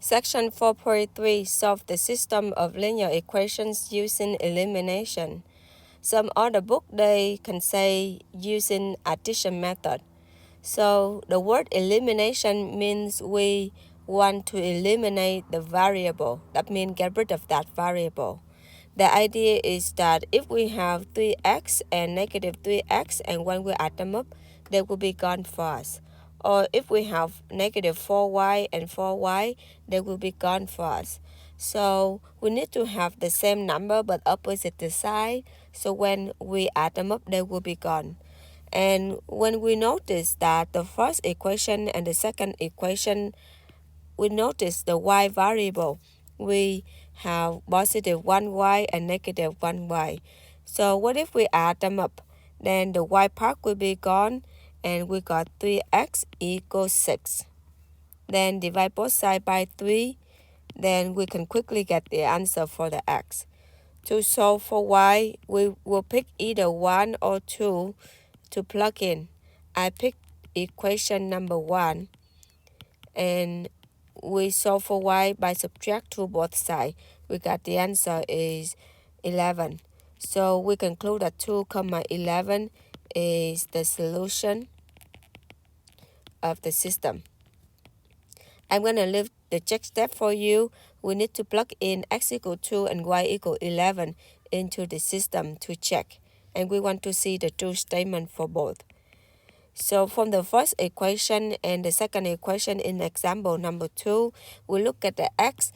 Section 4.3 Solve the system of linear equations using elimination. Some other book they can say using addition method. So the word elimination means we want to eliminate the variable. That means get rid of that variable. The idea is that if we have 3x and negative 3x, and when we add them up, they will be gone for us. Or if we have negative 4y and 4y, they will be gone for us. So we need to have the same number but opposite the side. So when we add them up, they will be gone. And when we notice that the first equation and the second equation, we notice the y variable. We have positive 1y and negative 1y. So what if we add them up? Then the y part will be gone, and we got 3x equals 6. Then divide both sides by 3. Then we can quickly get the answer for the x. To solve for y, we will pick either 1 or 2 to plug in. I picked equation number 1, and we solve for y by subtract to both sides. We got the answer is 11. So we conclude that 2, 11 is the solution of the system. I'm going to leave the check step for you. We need to plug in x equal 2 and y equal 11 into the system to check. And we want to see the true statement for both. So from the first equation and the second equation in example number 2, we look at the x,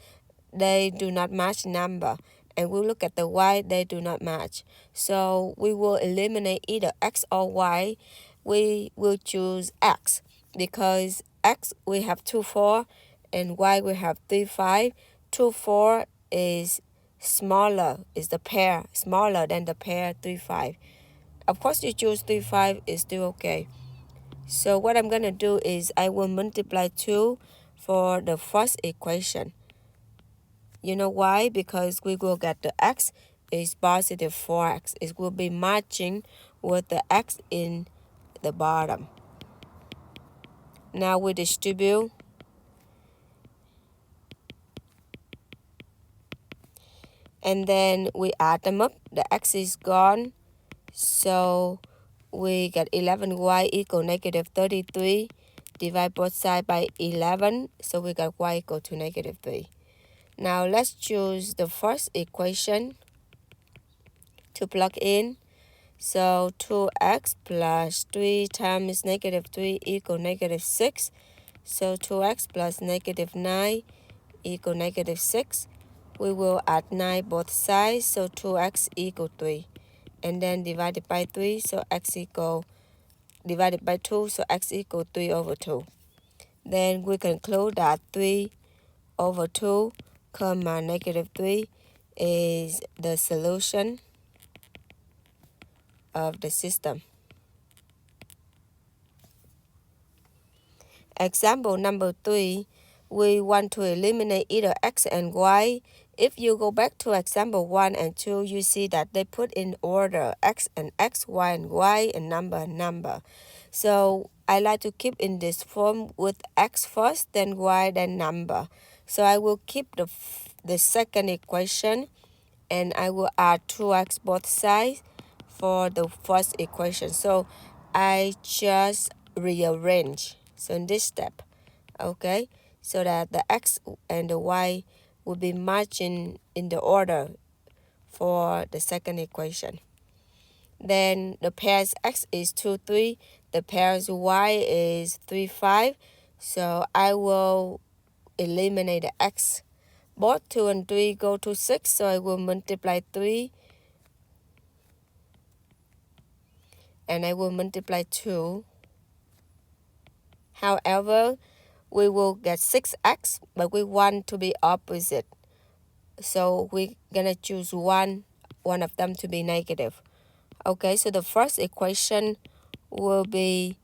they do not match number. And we look at the y, they do not match. So we will eliminate either x or y. We will choose x because x we have 2, 4, and y we have 3, 5. 2, 4 is smaller, is the pair, smaller than the pair 3, 5. Of course, you choose 3, 5 is still okay. So what I'm going to do is I will multiply 2 for the first equation. You know why? Because we will get the x is positive 4x. It will be matching with the x in the bottom. Now we distribute. And then we add them up. The x is gone. So we get 11y equal negative 33. Divide both sides by 11. So we got y equal to negative 3. Now let's choose the first equation to plug in. So 2x plus 3 times negative 3 equal negative 6. So 2x plus negative 9 equal negative 6. We will add 9 both sides, so 2x equal 3. And then divided by 3, so x equal, divided by 2, so x equal 3 over 2. Then we conclude that 3 over 2, comma negative 3 is the solution of the system. Example number 3, we want to eliminate either x and y. If you go back to example 1 and 2, you see that they put in order x and x, y and y, and number. So I like to keep in this form with x first, then y, then number. So I will keep the second equation, and I will add 2x both sides for the first equation. So I just rearrange. So in this step, okay, so that the x and the y will be matching in the order for the second equation. Then the pairs x is 2, 3. The pairs y is 3, 5. So I will eliminate the x. Both 2 and 3 go to 6, so I will multiply 3. And I will multiply 2. However, we will get 6x, but we want to be opposite. So we're going to choose one of them to be negative. Okay, so the first equation will be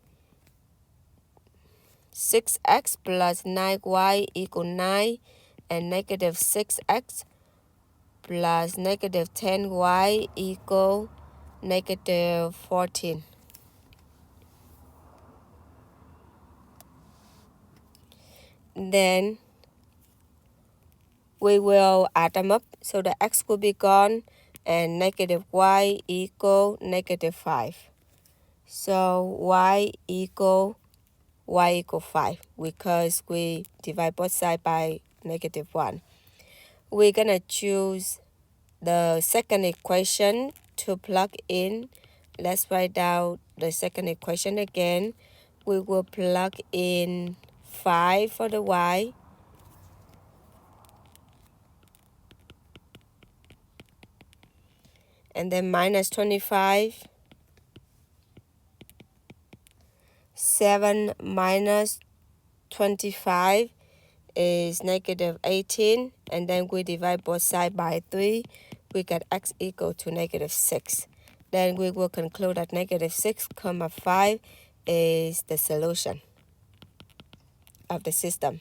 6x plus 9y equal 9, and negative 6x plus negative 10y equal negative 14. Then We will add them up, so the x will be gone, and negative y equal negative 5. So y equal 5 because we divide both sides by negative 1. We're gonna choose the second equation to plug in. Let's write down the second equation again. We will plug in 5 for the y, and then minus 25. 7 minus 25 is negative 18, and then we divide both sides by 3. We get x equal to negative 6. Then we will conclude that negative 6, 5 is the solution of the system.